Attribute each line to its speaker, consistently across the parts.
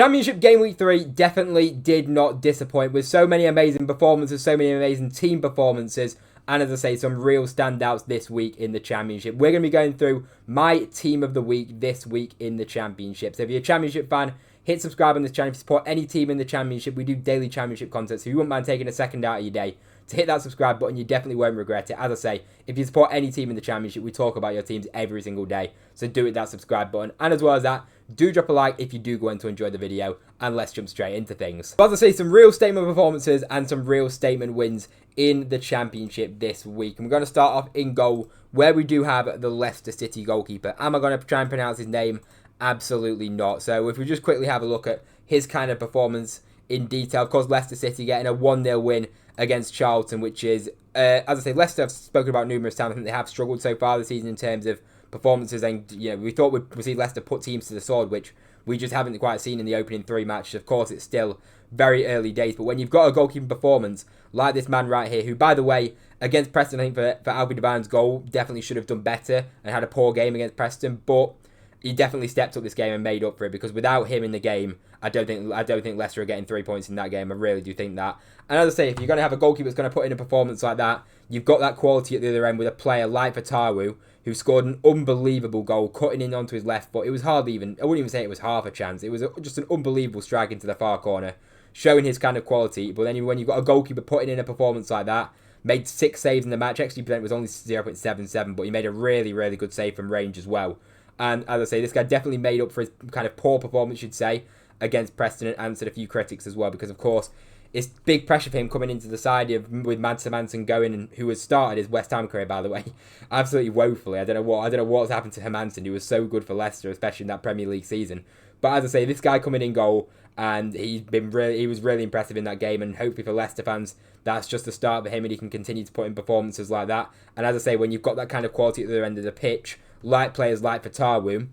Speaker 1: Championship Game Week 3 definitely did not disappoint with so many amazing performances, so many amazing team performances, and as I say, some real standouts this week in the Championship. We're going to be going through my team of the week this week in the Championship. So if you're a Championship fan, hit subscribe on this channel. If you support any team in the Championship, we do daily Championship content, so if you wouldn't mind taking a second out of your day to hit that subscribe button, you definitely won't regret it. As I say, if you support any team in the Championship, we talk about your teams every single day, so do hit that subscribe button. And as well as that, do drop a like if you do go on to enjoy the video, and let's jump straight into things. But as I say, some real statement performances and some real statement wins in the Championship this week. And we're going to start off in goal, where we do have the Leicester City goalkeeper. Am I going to try and pronounce his name? Absolutely not. So if we just quickly have a look at his kind of performance in detail, of course, Leicester City getting a 1-0 win against Charlton, which is, as I say, Leicester have spoken about numerous times. I think they have struggled so far this season in terms of performances, and we thought we'd see Leicester put teams to the sword, which we just haven't quite seen in the opening 3 matches. Of course, it's still very early days, but when you've got a goalkeeping performance like this man right here, who, by the way, against Preston, I think for Albion goal, definitely should have done better and had a poor game against Preston, but he definitely stepped up this game and made up for it, because without him in the game, I don't think Leicester are getting 3 points in that game. I really do think that. And as I say, if you're going to have a goalkeeper that's going to put in a performance like that, you've got that quality at the other end with a player like Fatawu, who scored an unbelievable goal, cutting in onto his left foot. It was hardly even, I wouldn't even say it was half a chance. It was just an unbelievable strike into the far corner, showing his kind of quality. But then when you've got a goalkeeper putting in a performance like that, made 6 saves in the match. XG percent was only 0.77, but he made a really, really good save from range as well. And as I say, this guy definitely made up for his kind of poor performance, you'd say, against Preston, and answered a few critics as well, because of course it's big pressure for him coming into the side with Madsen going, and who has started his West Ham career, by the way, absolutely woefully. I don't know what's happened to Hermansen, who was so good for Leicester, especially in that Premier League season. But as I say, this guy coming in goal, and he was really impressive in that game, and hopefully for Leicester fans, that's just the start for him, and he can continue to put in performances like that. And as I say, when you've got that kind of quality at the other end of the pitch, like players like Fatawu,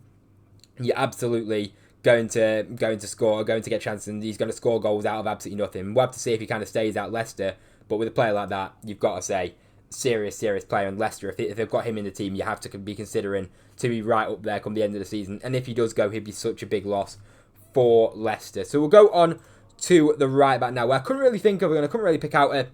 Speaker 1: you're absolutely going to score, going to get chances, and he's going to score goals out of absolutely nothing. We'll have to see if he kind of stays at Leicester, but with a player like that, you've got to say, serious player. And Leicester, if they've got him in the team, you have to be considering to be right up there come the end of the season. And if he does go, he'd be such a big loss for Leicester. So we'll go on to the right back now, where I couldn't really pick out an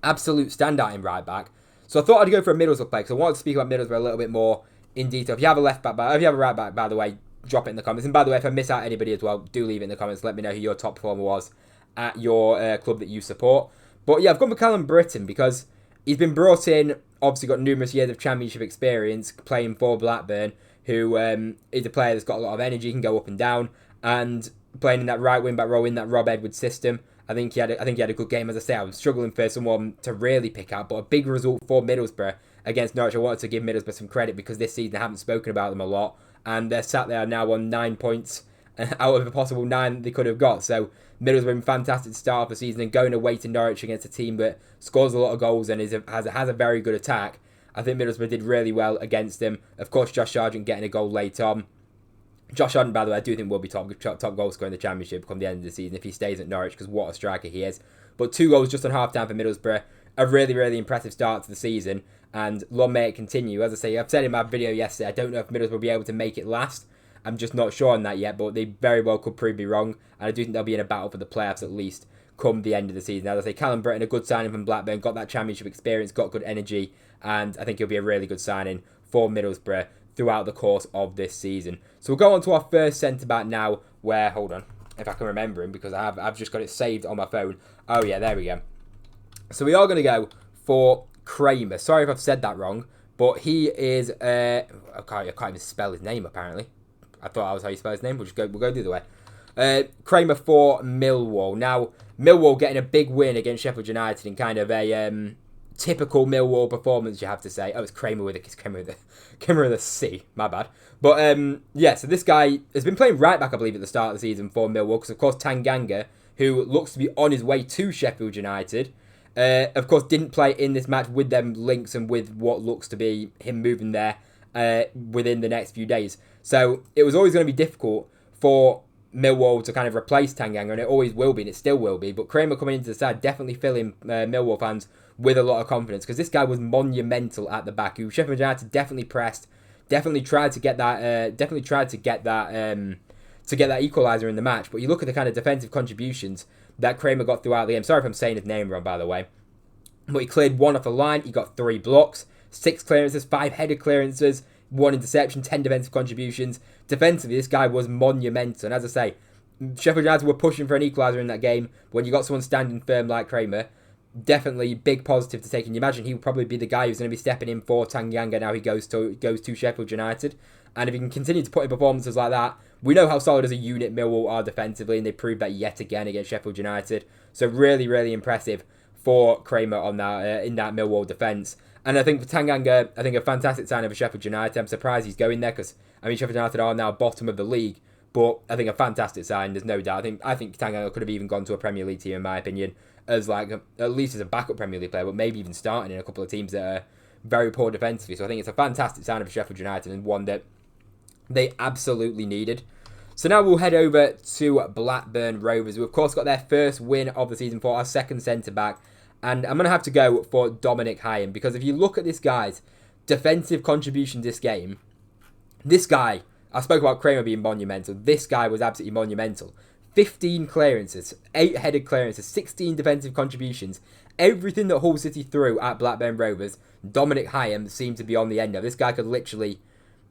Speaker 1: absolute standout in right back. So I thought I'd go for a Middlesbrough play, because I wanted to speak about Middlesbrough a little bit more in detail. If you have a left back, if you have a right back, by the way, drop it in the comments. And by the way, if I miss out anybody as well, do leave it in the comments. Let me know who your top performer was at your club that you support. But yeah, I've gone for Callum Britton, because he's been brought in, obviously got numerous years of Championship experience playing for Blackburn, who is a player that's got a lot of energy, can go up and down, and playing in that right wing back role in that Rob Edwards system. I think he had a good game. As I say, I was struggling for someone to really pick out, but a big result for Middlesbrough against Norwich. I wanted to give Middlesbrough some credit, because this season I haven't spoken about them a lot, and they're sat there now on 9 points out of a possible 9 they could have got. So Middlesbrough, fantastic start of the season, and going away to Norwich against a team that scores a lot of goals and has a very good attack. I think Middlesbrough did really well against them. Of course, Josh Sargent getting a goal late on. Josh Sargent, by the way, I do think will be top goal scorer in the Championship come the end of the season if he stays at Norwich, because what a striker he is. But 2 goals just on half-time for Middlesbrough. A really, really impressive start to the season, and long may it continue. As I say, I've said in my video yesterday, I don't know if Middlesbrough will be able to make it last. I'm just not sure on that yet, but they very well could prove me wrong, and I do think they'll be in a battle for the playoffs at least come the end of the season. As I say, Callum Britton, a good signing from Blackburn, got that Championship experience, got good energy, and I think he'll be a really good signing for Middlesbrough throughout the course of this season. So we'll go on to our first centre-back now, where, hold on, if I can remember him, because I've just got it saved on my phone. Oh yeah, there we go. So we are going to go for Kramer. Sorry if I've said that wrong, but he is, I can't even spell his name apparently. I thought that was how you spell his name, we'll go the other way. Kramer for Millwall. Now, Millwall getting a big win against Sheffield United in kind of a typical Millwall performance, you have to say. Oh, it's Kramer with a C, my bad. But yeah, so this guy has been playing right back, I believe, at the start of the season for Millwall, because of course Tanganga, who looks to be on his way to Sheffield United, of course didn't play in this match with them links and with what looks to be him moving there within the next few days. So it was always going to be difficult for Millwall to kind of replace Tanganga, and it always will be, and it still will be. But Kramer coming into the side definitely filling Millwall fans with a lot of confidence, because this guy was monumental at the back. Who Sheffield United definitely pressed, definitely tried to get that to get that equaliser in the match. But you look at the kind of defensive contributions that Kramer got throughout the game. Sorry if I'm saying his name wrong, by the way. But he cleared 1 off the line. He got 3 blocks, 6 clearances, 5 headed clearances, 1 interception, 10 defensive contributions. Defensively, this guy was monumental. And as I say, Sheffield United were pushing for an equaliser in that game. When you got someone standing firm like Kramer, definitely big positive to take. And you imagine he would probably be the guy who's going to be stepping in for Tanganga now he goes to Sheffield United. And if he can continue to put in performances like that, we know how solid as a unit Millwall are defensively, and they proved that yet again against Sheffield United. So really, really impressive for Kramer on that in that Millwall defence. And I think for Tanganga, I think a fantastic sign for Sheffield United. I'm surprised he's going there because, I mean, Sheffield United are now bottom of the league. But I think a fantastic sign, there's no doubt. I think Tanganga could have even gone to a Premier League team, in my opinion, as like at least as a backup Premier League player, but maybe even starting in a couple of teams that are very poor defensively. So I think it's a fantastic sign for Sheffield United and one that they absolutely needed. So now we'll head over to Blackburn Rovers, who of course got their first win of the season for our second centre-back. And I'm going to have to go for Dominic Hyam, because if you look at this guy's defensive contribution this game, this guy, I spoke about Kramer being monumental, this guy was absolutely monumental. 15 clearances, 8 headed clearances, 16 defensive contributions. Everything that Hull City threw at Blackburn Rovers, Dominic Hyam seemed to be on the end of. This guy could literally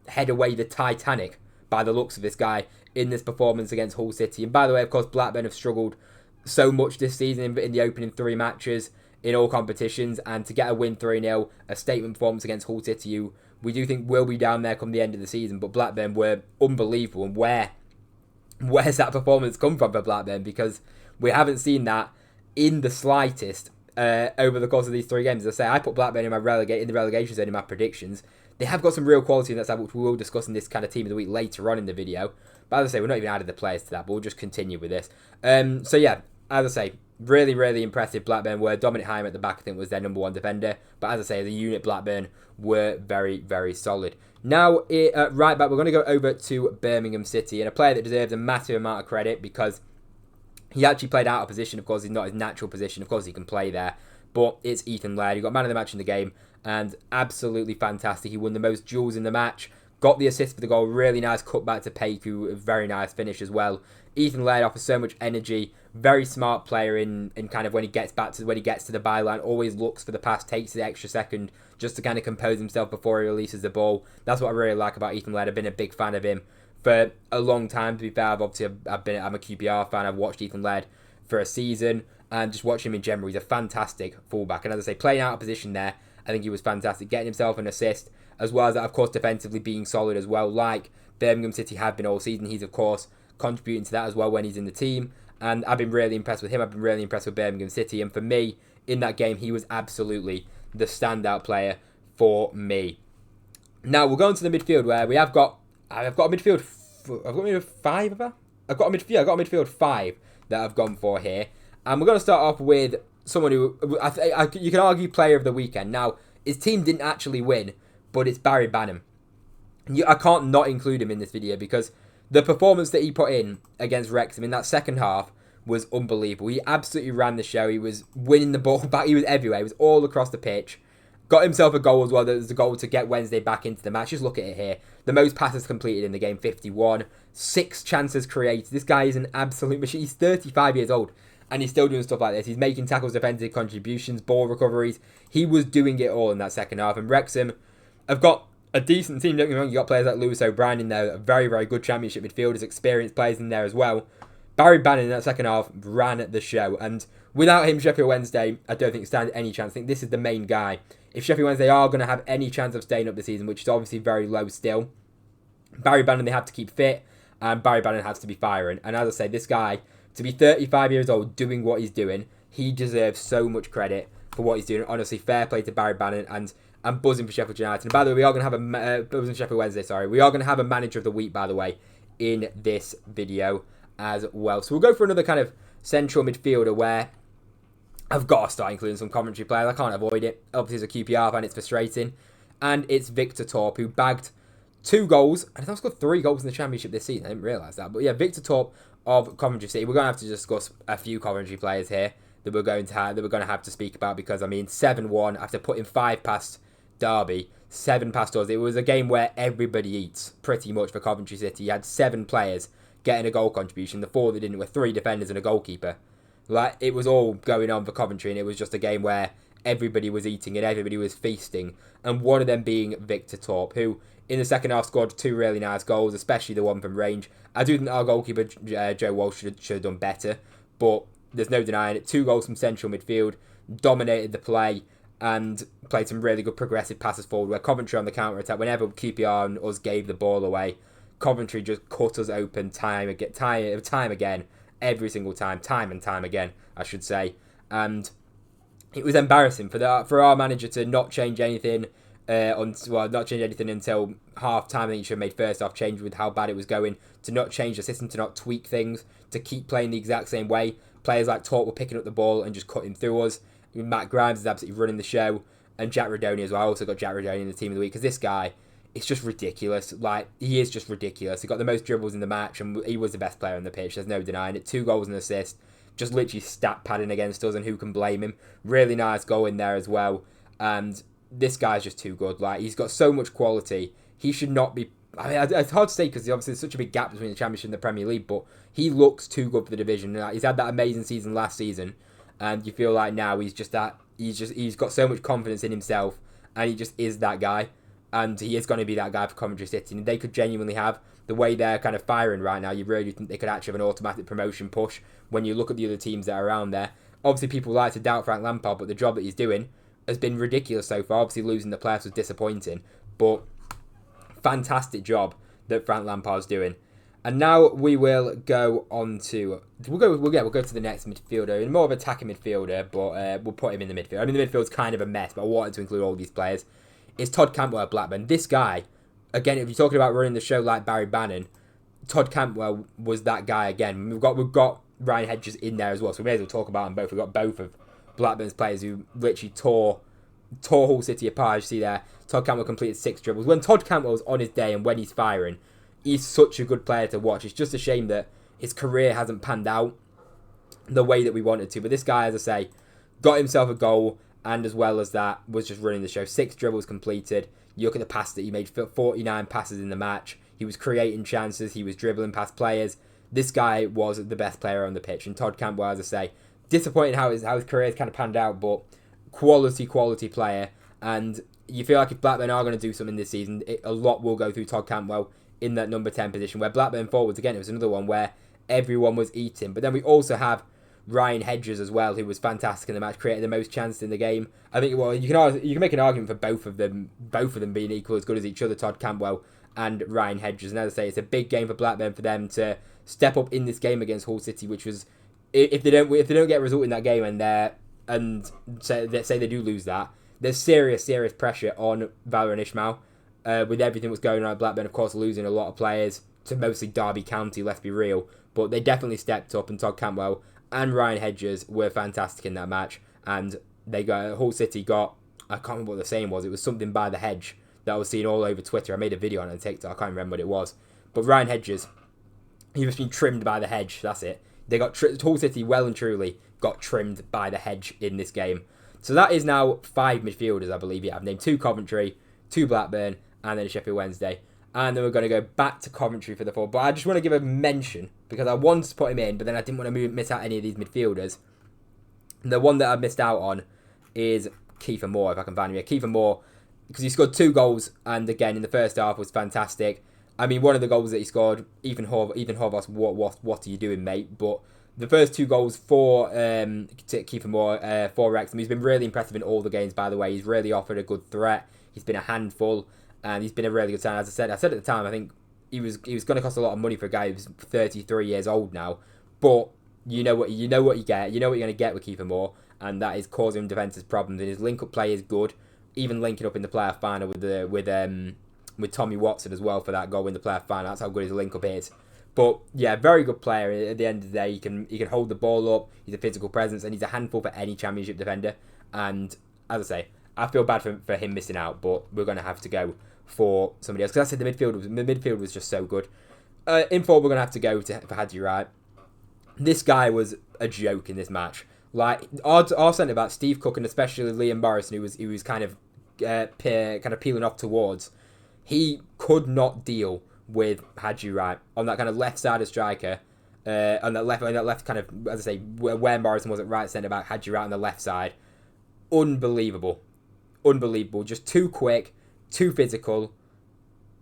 Speaker 1: head away the Titanic by the looks of this guy in this performance against Hull City. And by the way, of course, Blackburn have struggled so much this season in the opening 3 matches in all competitions, and to get a win 3-0, a statement performance against Hull City, who we do think will be down there come the end of the season. But Blackburn were unbelievable, and where's that performance come from for Blackburn? Because we haven't seen that in the slightest over the course of these 3 games. As I say, I put Blackburn in the relegation zone in my predictions. They have got some real quality in that side, which we will discuss in this kind of team of the week later on in the video. But as I say, we're not even added the players to that, but we'll just continue with this. So yeah, as I say, really, really impressive Blackburn were. Dominic Hyam at the back, I think, was their number 1 defender. But as I say, the unit Blackburn were very, very solid. Now, right back, we're going to go over to Birmingham City, and a player that deserves a massive amount of credit because he actually played out of position. Of course, he's not his natural position. Of course, he can play there. But it's Ethan Laird. He got man of the match in the game, and absolutely fantastic. He won the most duels in the match, got the assist for the goal. Really nice cutback to Paku. Very nice finish as well. Ethan Laird offers so much energy. Very smart player in kind of when he gets to the byline. Always looks for the pass, takes the extra second just to kind of compose himself before he releases the ball. That's what I really like about Ethan Laird. I've been a big fan of him for a long time, to be fair. I'm a QPR fan. I've watched Ethan Laird for a season, and just watching him in general, he's a fantastic fullback. And as I say, playing out of position there, I think he was fantastic, getting himself an assist, as well as that, of course, defensively being solid as well, like Birmingham City have been all season. He's, of course, contributing to that as well when he's in the team, and I've been really impressed with him. I've been really impressed with Birmingham City, and for me, in that game, he was absolutely the standout player for me. Now, we'll go into the midfield, where I've got a midfield 5 of her? I've got a midfield 5 that I've gone for here. And we're going to start off with someone who, you can argue player of the weekend. Now, his team didn't actually win, but it's Barry Banham. I can't not include him in this video because the performance that he put in against Wrexham in that second half was unbelievable. He absolutely ran the show. He was winning the ball back. He was everywhere. He was all across the pitch. Got himself a goal as well. There was a goal to get Wednesday back into the match. Just look at it here. The most passes completed in the game, 51. 6 chances created. This guy is an absolute machine. He's 35 years old, and he's still doing stuff like this. He's making tackles, defensive contributions, ball recoveries. He was doing it all in that second half. And Wrexham have got a decent team. Don't get me wrong, you got players like Lewis O'Brien in there, very, very good championship midfielders, experienced players in there as well. Barry Bannon in that second half ran the show, and without him, Sheffield Wednesday, I don't think stand any chance. I think this is the main guy. If Sheffield Wednesday are going to have any chance of staying up this season, which is obviously very low still, Barry Bannon, they have to keep fit, and Barry Bannon has to be firing. And as I say, this guy, to be 35 years old doing what he's doing, he deserves so much credit for what he's doing. Honestly, fair play to Barry Bannon, and I'm buzzing for Sheffield United. And by the way, we are going to have buzzing Sheffield Wednesday, sorry. We are going to have a manager of the week, by the way, in this video as well. So we'll go for another kind of central midfielder where I've got to start including some Coventry players. I can't avoid it. Obviously, as a QPR fan, it's frustrating. And it's Victor Torp, who bagged 2 goals. And he's got 3 goals in the Championship this season. I didn't realise that. But yeah, Victor Torp of Coventry City. We're going to have to discuss a few Coventry players here that we're going to have to speak about, because, I mean, 7-1 after putting 5 past Derby, 7 past us. It was a game where everybody eats, pretty much, for Coventry City. You had 7 players getting a goal contribution. The 4 that didn't were 3 defenders and a goalkeeper. Like, it was all going on for Coventry, and it was just a game where everybody was eating and everybody was feasting. And one of them being Victor Torp, who in the second half scored 2 really nice goals, especially the one from range. I do think our goalkeeper, Joe Walsh, should have done better, but there's no denying it. 2 goals from central midfield, dominated the play, and played some really good progressive passes forward, where Coventry on the counter-attack, whenever QPR and us gave the ball away, Coventry just cut us open time again, every single time and time again, I should say. And it was embarrassing for our manager to not change anything, not change anything until half-time. I think he should have made first half change with how bad it was going, to not change the system, to not tweak things, to keep playing the exact same way. Players like Torp were picking up the ball and just cutting through us. Matt Grimes is absolutely running the show, and Jack Rudoni as well. I also got Jack Rudoni in the team of the week, because this guy, it's just ridiculous. Like, he is just ridiculous. He got the most dribbles in the match, and he was the best player on the pitch. There's no denying it. 2 goals and assist. Just literally stat padding against us, and who can blame him? Really nice goal in there as well. And this guy's just too good. Like, he's got so much quality. He should not be... I mean, it's hard to say, because obviously there's such a big gap between the Championship and the Premier League, but he looks too good for the division. He's had that amazing season last season, and you feel like now he's got so much confidence in himself, and he just is that guy. And he is going to be that guy for Coventry City. And they could genuinely have, the way they're kind of firing right now, you really think they could actually have an automatic promotion push when you look at the other teams that are around there. Obviously, people like to doubt Frank Lampard, but the job that he's doing has been ridiculous so far. Obviously, losing the playoffs was disappointing, but fantastic job that Frank Lampard's doing. And now we will go on to... We'll go to the next midfielder, more of an attacking midfielder, but we'll put him in the midfield. I mean, the midfield's kind of a mess, but I wanted to include all these players. It's Todd Cantwell at Blackburn. This guy, again, if you're talking about running the show like Barry Bannon, Todd Cantwell was that guy again. We've got Ryan Hedges in there as well, so we may as well talk about them both. We've got both of Blackburn's players who literally tore Hull City apart. As you see there, Todd Cantwell completed 6 dribbles. When Todd Cantwell's on his day and when he's firing, he's such a good player to watch. It's just a shame that his career hasn't panned out the way that we wanted to. But this guy, as I say, got himself a goal, and as well as that, was just running the show. 6 dribbles completed. You look at the pass that he made, 49 passes in the match. He was creating chances. He was dribbling past players. This guy was the best player on the pitch. And Todd Cantwell, as I say, disappointing how his career has kind of panned out, but quality player. And you feel like if Blackburn are going to do something this season, a lot will go through Todd Cantwell in that number 10 position, where Blackburn forwards, again, it was another one where everyone was eating. But then we also have Ryan Hedges as well, who was fantastic in the match, created the most chances in the game. I think, well, you can make an argument for both of them being equal as good as each other, Todd Cantwell and Ryan Hedges. And as I say, it's a big game for Blackburn for them to step up in this game against Hull City, which was, if they don't get a result in that game and say they do lose that, there's serious pressure on Valérien Ismaël. With everything that's going on at Blackburn, of course, losing a lot of players to mostly Derby County, let's be real. But they definitely stepped up, and Todd Cantwell and Ryan Hedges were fantastic in that match. And Hull City got, I can't remember what the saying was, it was something by the hedge that I was seeing all over Twitter. I made a video on it on TikTok, I can't remember what it was. But Ryan Hedges, he was being trimmed by the hedge, that's it. They got Hull City well and truly got trimmed by the hedge in this game. So that is now 5 midfielders, I believe. Yeah, I've named 2 Coventry, 2 Blackburn, and then Sheffield Wednesday. And then we're going to go back to Coventry for the 4. But I just want to give a mention, because I wanted to put him in, but then I didn't want to miss out any of these midfielders. The one that I've missed out on is Kiefer Moore, if I can find him here. Kiefer Moore, because he scored 2 goals, and again, in the first half was fantastic. I mean, one of the goals that he scored, Ethan Horvath, what are you doing, mate? But the first 2 goals for Kiefer Moore, for Wrexham, he's been really impressive in all the games, by the way. He's really offered a good threat. He's been a handful, and he's been a really good sign. As I said at the time, I think he was going to cost a lot of money for a guy who's 33 years old now. But you know what you get. You know what you're going to get with Kiefer Moore, and that is causing defences problems. And his link-up play is good, even linking up in the playoff final with Tommy Watson as well for that goal in the playoff final. That's how good his link-up is. But yeah, very good player. At the end of the day, he can hold the ball up. He's a physical presence, and he's a handful for any Championship defender. And as I say, I feel bad for him missing out, but we're going to have to go for somebody else. Because I said the midfield was just so good. In 4, we're going to have to go for Hadji Wright. This guy was a joke in this match. Like, our centre-back, Steve Cook, and especially Liam Morrison, who was kind of peeling off towards, he could not deal with Hadji Wright on that kind of left side of striker. On that left kind of, as I say, where Morrison was at right centre back, Hadji Wright on the left side. Unbelievable. Just too quick, too physical.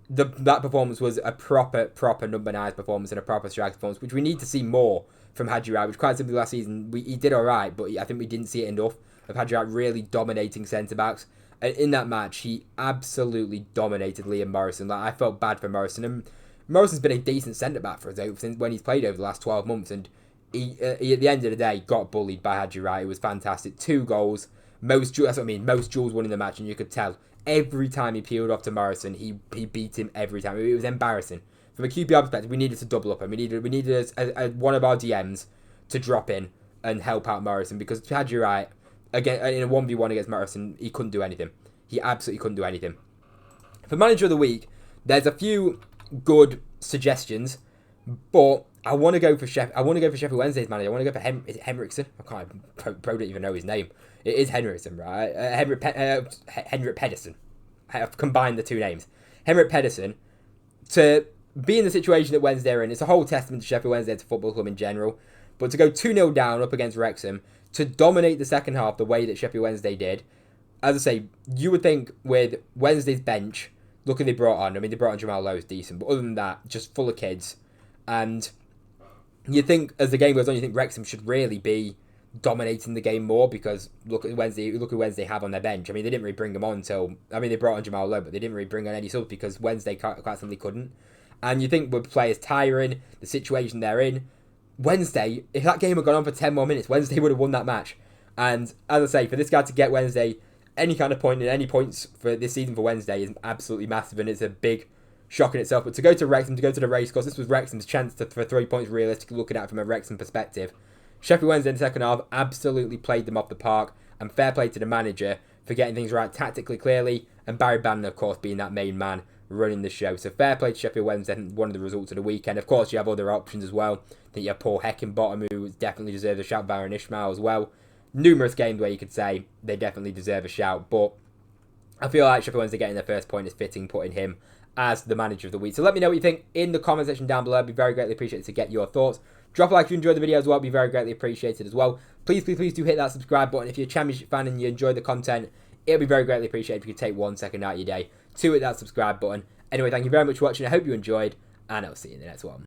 Speaker 1: That performance was a proper number 9 performance and a proper striker performance, which we need to see more from Hadji Wright, which quite simply last season, he did alright, but I think we didn't see it enough of Hadji Wright really dominating centre-backs. And in that match, he absolutely dominated Liam Morrison. Like, I felt bad for Morrison, and Morrison's been a decent centre-back for us since when he's played over the last 12 months, and he at the end of the day, got bullied by Hadji Wright. It was fantastic. 2 goals. That's what I mean. Most duels won in the match, and you could tell every time he peeled off to Morrison, he beat him every time. It was embarrassing. From a QPR perspective, we needed to double up, and we needed one of our DMs to drop in and help out Morrison, because Hadji Wright, again, in a 1v1 against Morrison, he couldn't do anything. He absolutely couldn't do anything. For Manager of the Week, there's a few good suggestions, but I want to go for Sheffield Wednesday's manager. I want to go for is it Henriksen? I don't even know his name. It is Henriksen, right? Henrik Pedersen. I've combined the 2 names. Henrik Pedersen, to be in the situation that Wednesday are in. It's a whole testament to Sheffield Wednesday, to football club in general. But to go 2-0 down up against Wrexham, to dominate the second half the way that Sheffield Wednesday did, as I say, you would think with Wednesday's bench, look who they brought on. I mean, they brought on Jamal Lowe's decent, but other than that, just full of kids. And you think, as the game goes on, you think Wrexham should really be dominating the game more, because look who Wednesday have on their bench. I mean, they didn't really bring them on they brought on Jamal Lowe, but they didn't really bring on any subs because Wednesday quite simply couldn't. And you think with players tiring, the situation they're in, Wednesday, if that game had gone on for 10 more minutes, Wednesday would have won that match. And as I say, for this guy to get Wednesday any kind of point, and any points for this season for Wednesday, is absolutely massive, and it's a big shock in itself. But to go to Wrexham, to go to the racecourse, this was Wrexham's chance for 3 points, realistically looking at it from a Wrexham perspective. Sheffield Wednesday in the second half absolutely played them off the park, and fair play to the manager for getting things right tactically clearly, and Barry Bannon, of course, being that main man running the show. So fair play to Sheffield Wednesday, one of the results of the weekend. Of course, you have other options as well. I think you have Paul Heckingbottom, who definitely deserves a shout, Baron Ishmael as well. Numerous games where you could say they definitely deserve a shout, but I feel like Sheffield Wednesday getting their first point is fitting, putting him as the manager of the week. So let me know what you think in the comment section down below. I'd be very greatly appreciated to get your thoughts. Drop a like if you enjoyed the video as well. It'd be very greatly appreciated as well. Please do hit that subscribe button. If you're a Championship fan and you enjoy the content, it'll be very greatly appreciated if you could take 1 second out of your day to hit that subscribe button. Anyway, thank you very much for watching. I hope you enjoyed, and I'll see you in the next one.